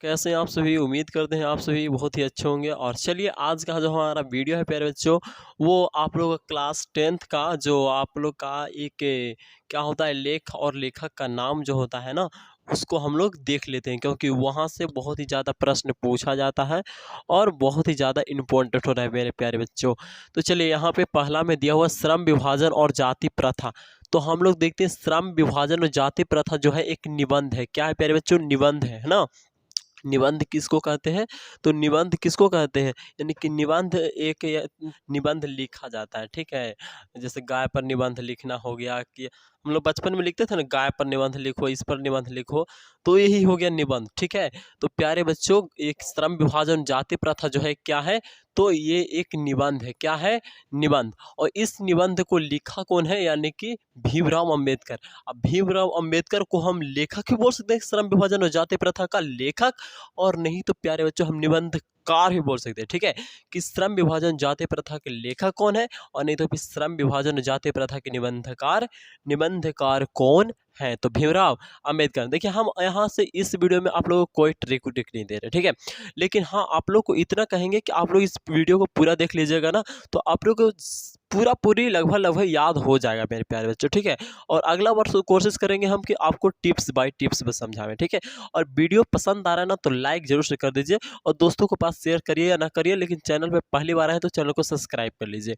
कैसे हैं आप सभी? उम्मीद करते हैं आप सभी बहुत ही अच्छे होंगे। और चलिए आज का जो हमारा वीडियो है प्यारे बच्चों, वो आप लोग का क्लास 10th का जो आप लोग का एक क्या होता है, लेख और लेखक का नाम जो होता है ना, उसको हम लोग देख लेते हैं, क्योंकि वहाँ से बहुत ही ज़्यादा प्रश्न पूछा जाता है और बहुत ही ज़्यादा इम्पोर्टेंट होता है मेरे प्यारे बच्चों। तो चलिए यहाँ पे पहला में दिया हुआ श्रम विभाजन और जाति प्रथा। तो हम लोग देखते हैं श्रम विभाजन और जाति प्रथा जो है एक निबंध है। क्या है प्यारे बच्चों? निबंध है ना। निबंध किसको कहते हैं? तो निबंध किसको कहते हैं, यानी कि निबंध एक निबंध लिखा जाता है, ठीक है। जैसे गाय पर निबंध लिखना हो गया, कि हम लोग बचपन में लिखते थे ना, गाय पर निबंध लिखो, इस पर निबंध लिखो, तो यही हो गया निबंध, ठीक है। तो प्यारे बच्चों, एक श्रम विभाजन जाति प्रथा जो है क्या है, तो ये एक निबंध है। क्या है? निबंध। और इस निबंध को लिखा कौन है, यानी कि भीमराव अंबेडकर। अब भीमराव अंबेडकर को हम लेखक भी बोल सकते हैं, श्रम विभाजन और जाति प्रथा का लेखक, और नहीं तो प्यारे बच्चों हम निबंधकार भी बोल सकते हैं, ठीक है। कि श्रम विभाजन जाति प्रथा के लेखक कौन है, और नहीं तो फिर श्रम विभाजन जाति प्रथा के निबंधकार कौन है, तो भीमराव अंबेडकर। देखिए हम यहाँ से इस वीडियो में आप लोगों को कोई ट्रिक उटिक नहीं दे रहे, ठीक है। लेकिन हाँ, आप लोग को इतना कहेंगे कि आप लोग इस वीडियो को पूरा देख लीजिएगा ना, तो आप लोग को पूरी लगभग याद हो जाएगा मेरे प्यारे बच्चों, ठीक है। और अगला वर्ष कोशिश करेंगे हम कि आपको टिप्स बाय टिप्स में समझावें, ठीक है। और वीडियो पसंद आ रहा है ना, तो लाइक जरूर से कर दीजिए, और दोस्तों के पास शेयर करिए या ना करिए, लेकिन चैनल पे पहली बार आए तो चैनल को सब्सक्राइब कर लीजिए,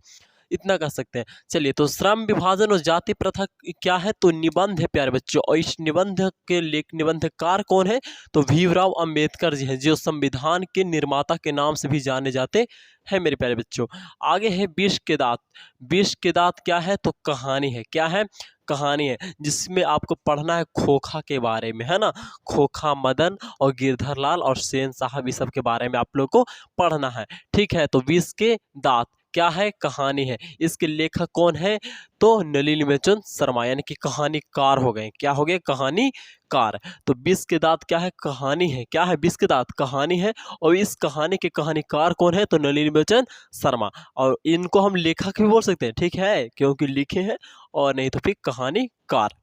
इतना कर सकते हैं। चलिए, तो श्रम विभाजन और जाति प्रथा क्या है, तो निबंध है प्यारे बच्चों। और इस निबंध के निबंधकार कौन है, तो भीमराव अंबेडकर जी हैं, जो संविधान के निर्माता के नाम से भी जाने जाते हैं मेरे प्यारे बच्चों। आगे है विष के दांत। विष के दांत क्या है, तो कहानी है। क्या है? कहानी है, जिसमें आपको पढ़ना है खोखा के बारे में, है ना। खोखा मदन और गिरधर लाल और सेन साहब, इस सब के बारे में आप लोग को पढ़ना है, ठीक है। तो विष के दांत क्या है? कहानी है। इसके लेखक कौन है, तो नलिनीचंद शर्मा, यानी कि कहानीकार हो गए। क्या हो गए? कहानीकार। तो विष के दांत क्या है? कहानी है। क्या है? विष के दांत कहानी है, और इस कहानी के कहानीकार कौन है, तो नलिनीचंद शर्मा। और इनको हम लेखक भी बोल सकते हैं, ठीक है, क्योंकि लिखे हैं, और नहीं तो फिर कहानीकार।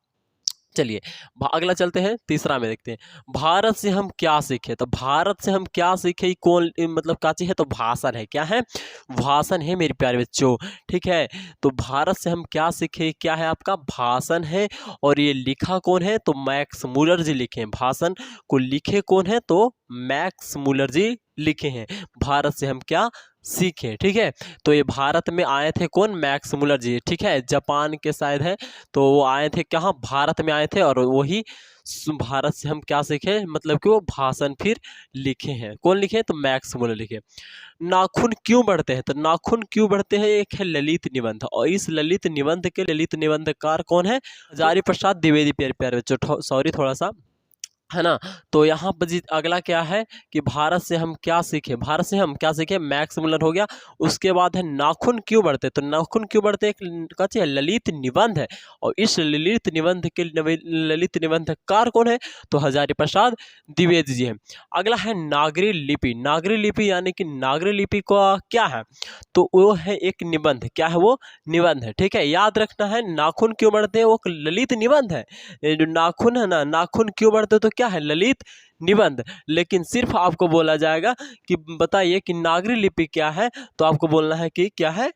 चलिए अगला चलते हैं, तीसरा में देखते हैं, भारत से हम क्या सीखे। तो भारत से हम क्या सीखे, कौन मतलब क्या चीज है, तो भाषण है। क्या है? भाषण है मेरे प्यारे बच्चों, ठीक है। तो भारत से हम क्या सीखे, क्या है आपका? भाषण है। और ये लिखा कौन है, तो मैक्स मुलर जी लिखे हैं। भाषण को लिखे कौन है, तो मैक्स मुलर जी लिखे हैं। भारत से हम क्या सीखे, ठीक है। तो ये भारत में आए थे कौन? मैक्स मुलर जी, ठीक है। जापान के शायद है, तो वो आए थे कहाँ? भारत में आए थे, और वही भारत से हम क्या सीखे, मतलब कि वो भाषण फिर लिखे हैं। कौन लिखे? तो मैक्स मुलर लिखे। नाखून क्यों बढ़ते हैं, तो नाखून क्यों बढ़ते हैं, एक है ललित निबंध। और इस ललित निबंध के ललित निबंधकार कौन है? हजारी प्रसाद द्विवेदी। प्यारे प्यारे बच्चों, सॉरी थोड़ा सा, है ना। तो यहाँ पर अगला क्या है कि भारत से हम क्या सीखे, भारत से हम क्या सीखे, मैक्स मुलर हो गया। उसके बाद है नाखून क्यों बढ़ते, तो नाखून क्यों बढ़ते एक कहते हैं ललित निबंध है। और इस ललित निबंध के ललित निबंधकार कौन है, तो हजारी प्रसाद द्विवेदी जी हैं। अगला है नागरी लिपि। नागरी लिपि यानी कि नागरी लिपि का क्या है, तो वो है एक निबंध। क्या है? वो निबंध है, ठीक है। याद रखना है, नाखून क्यों बढ़ते हैं, वो ललित निबंध है। ये जो नाखून है ना, नाखून क्यों बढ़ते, तो क्या है? ललित निबंध। लेकिन सिर्फ आपको बोला जाएगा कि बताइए कि नागरी लिपि क्या है, तो आपको बोलना है कि क्या है?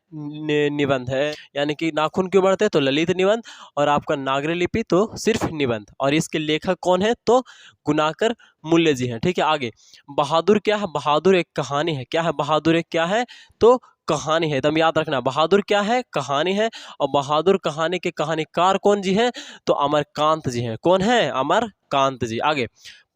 निबंध है। यानी कि नाखून क्यों बढ़ते हैं, तो ललित निबंध, और आपका नागरी लिपि तो सिर्फ निबंध। और इसके लेखक कौन है, तो गुणाकर मूल्य जी हैं, ठीक है। आगे बहादुर क्या है, बहादुर एक कहानी है। क्या है? बहादुर एक क्या है, तो कहानी है। एकदम याद रखना, बहादुर क्या है? कहानी है। और बहादुर कहानी के कहानीकार कौन जी हैं, तो अमरकांत जी हैं। कौन है? अमरकांत जी। आगे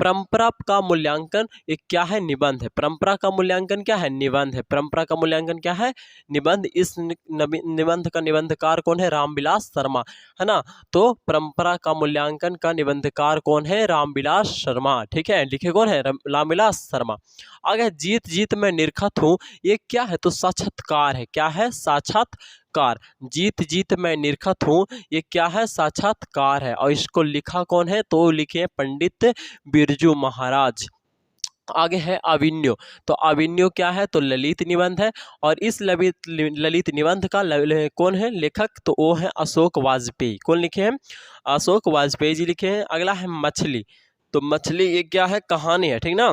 परंपरा का मूल्यांकन एक क्या है, निबंध है। परंपरा का मूल्यांकन क्या है, निबंध है। परंपरा का मूल्यांकन क्या है, निबंध। इस निबंध का निबंधकार कौन है, रामविलास शर्मा, है ना। तो परंपरा का मूल्यांकन का निबंधकार कौन है, रामविलास शर्मा, ठीक है। लिखे कौन है, रामविलास शर्मा। आगे जीत जीत मैं निरखत हूँ, ये क्या है, तो साक्षात्कार है। क्या है? साक्षात्कार। जीत जीत मैं निरखत हूँ, ये क्या है, साक्षात्कार है। और इसको लिखा कौन है, तो लिखे पंडित बिरजू महाराज। आगे है अभिन्यो। तो अभिन्यो क्या है, तो ललित निबंध है। और इस ललित निबंध का कौन है लेखक, तो वो है अशोक वाजपेयी। कौन लिखे हैं, अशोक वाजपेयी जी लिखे हैं। अगला है मछली। तो मछली ये क्या है, कहानी है, ठीक ना।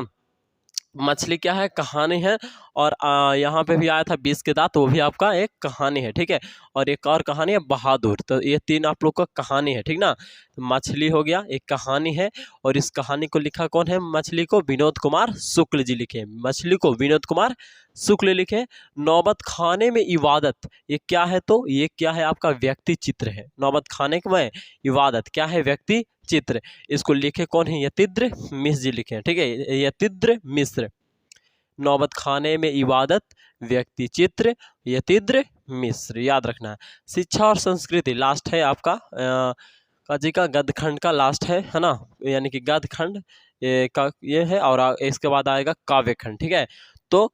मछली क्या है, कहानी है। और यहाँ पे भी आया था 20 के दांत, वो भी आपका एक कहानी है, ठीक है। और एक और कहानी है बहादुर। तो ये 3 आप लोग का कहानी है, ठीक ना। तो मछली हो गया, एक कहानी है। और इस कहानी को लिखा कौन है, मछली को विनोद कुमार शुक्ल जी लिखे। मछली को विनोद कुमार शुक्ल लिखे। नौबत खाने में इबादत, ये क्या है, तो ये क्या है आपका व्यक्ति चित्र है। नौबत खाने में इबादत क्या है, व्यक्ति चित्र। इसको लिखे कौन है, यतीन्द्र मिश्र जी लिखे हैं, ठीक है, यतीन्द्र मिश्र। नौबत खाने में इबादत, व्यक्ति चित्र, यतीन्द्र मिश्र, याद रखना है। शिक्षा और संस्कृति लास्ट है आपका काजी का गदखंड का लास्ट है ना, यानी कि गदखंड का ये है। और इसके बाद आएगा काव्यखंड, ठीक है। तो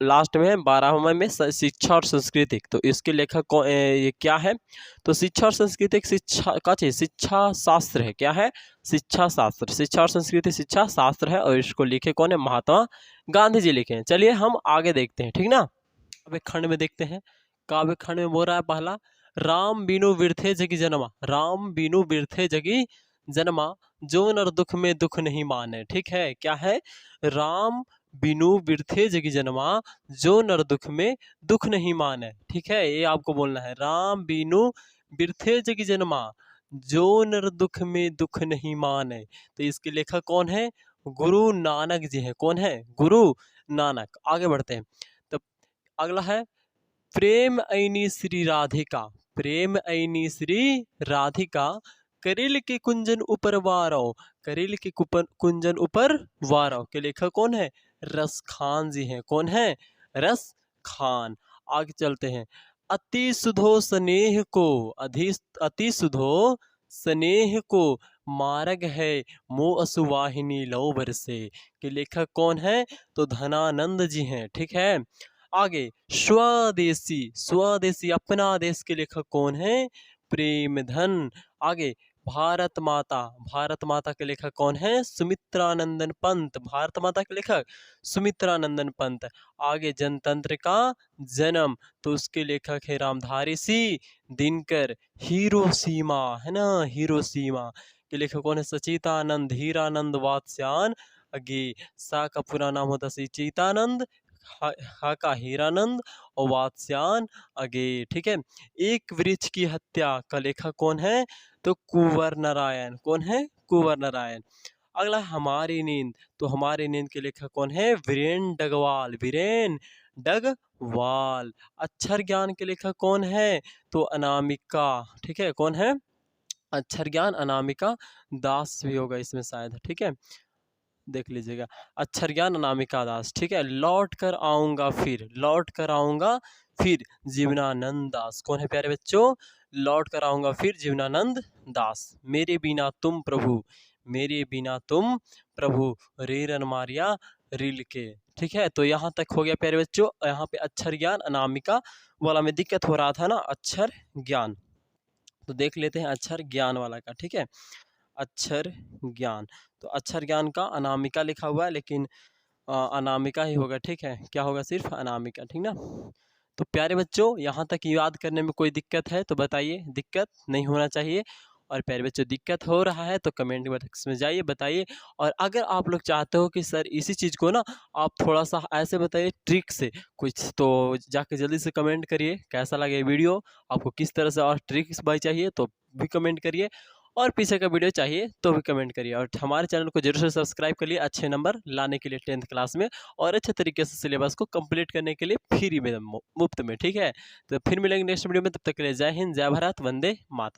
लास्ट में है 12वें में शिक्षा और संस्कृति। तो इसके लेखक ये क्या है, तो शिक्षा और संस्कृति शिक्षा का चीज शिक्षा शास्त्र है, क्या है, शिक्षा शास्त्र। शिक्षा और संस्कृति शिक्षा शास्त्र है। और इसको लिखे कौन है, महात्मा गांधी जी लिखे हैं। चलिए हम आगे देखते हैं, ठीक ना। काव्य खंड में देखते हैं। काव्य खंड में बोल रहा है पहला, राम बिनु बिरथे जगी जन्मा। राम बिनु बिरथे जगी जन्मा, जो नर दुख में दुख नहीं माने, ठीक है। क्या है, राम बिनु बिरथे जगी जन्मा, जो नर दुख में दुख नहीं माने, ठीक है। ये आपको बोलना है, राम बिनु बिरथे जगी जन्मा, जो नर दुख में दुख नहीं माने। तो इसके लेखक कौन है, गुरु नानक जी हैं। कौन है, गुरु नानक। आगे बढ़ते हैं। तो अगला है, प्रेम ऐनी श्री राधिका। प्रेम ऐनी श्री राधिका, करिल के कुंजन ऊपर वारो। करिल के कुंजन ऊपर वारो के लेखक कौन है, रस खान जी हैं। कौन है, रस खान। आगे चलते हैं। अति सुधो स्नेह को, अति सुधो स्नेह को, मार्ग है मो असुवाहिनी लौ बरसे के लेखक कौन है, तो धनानंद जी हैं, ठीक है। आगे स्वदेशी, स्वदेशी अपना देश के लेखक कौन है, प्रेमधन। आगे भारत माता, भारत माता के लेखक कौन है, सुमित्रानंदन पंत। भारत माता के लेखक सुमित्रानंदन पंत। आगे जनतंत्र का जन्म, तो उसके लेखक है रामधारी सिंह दिनकर। हिरोशिमा है ना, हिरोशिमा के लेखक कौन है, सचितानंद हीरानंद वात्स्यायन अगे। सा का पूरा नाम होता सचितानंद, हा का हीरानंद और वात्स्यायन अगे, ठीक है। एक वृक्ष की हत्या का लेखक कौन है, तो कुंवर नारायण। कौन है, कुंवर नारायण। अगला हमारी नींद, तो हमारी नींद के लेखक कौन है, वीरेन डगवाल। वीरेन डगवाल। अक्षर ज्ञान के लेखक कौन है, तो अनामिका, ठीक है। कौन है, अक्षर ज्ञान अनामिका दास भी होगा इसमें शायद, ठीक है, देख लीजिएगा। अक्षर ज्ञान अनामिका दास, ठीक है। लौट कर आऊंगा फिर, लौट कर आऊंगा फिर जीवनानंद दास। कौन है प्यारे बच्चों, लौट कर आऊंगा फिर जीवनानंद दास। मेरे बिना तुम प्रभु, मेरे बिना तुम प्रभु, रे रन मारिया रिल के, ठीक है। तो यहाँ तक हो गया प्यारे बच्चों। यहाँ पे अक्षर ज्ञान अनामिका वाला में दिक्कत हो रहा था ना, अक्षर ज्ञान। तो देख लेते हैं अक्षर ज्ञान वाला का, ठीक है। अक्षर ज्ञान, तो अक्षर ज्ञान का अनामिका लिखा हुआ है, लेकिन अनामिका ही होगा, ठीक है। क्या होगा, सिर्फ अनामिका, ठीक ना। तो प्यारे बच्चों, यहाँ तक याद करने में कोई दिक्कत है तो बताइए, दिक्कत नहीं होना चाहिए। और प्यारे बच्चों, दिक्कत हो रहा है तो कमेंट बॉक्स में जाइए, बताइए। और अगर आप लोग चाहते हो कि सर इसी चीज़ को ना आप थोड़ा सा ऐसे बताइए ट्रिक से कुछ, तो जाके जल्दी से कमेंट करिए कैसा लगे वीडियो, आपको किस तरह से और ट्रिक्स भाई चाहिए तो भी कमेंट करिए। और पीछे का वीडियो चाहिए तो भी कमेंट करिए। और हमारे चैनल को जरूर से सब्सक्राइब करिए, अच्छे नंबर लाने के लिए 10th क्लास में, और अच्छे तरीके से सिलेबस को कंप्लीट करने के लिए फ्री में, मुफ्त में, ठीक है। तो फिर मिलेंगे नेक्स्ट वीडियो में, तब तक के लिए जय हिंद, जय भारत, वंदे मातरम।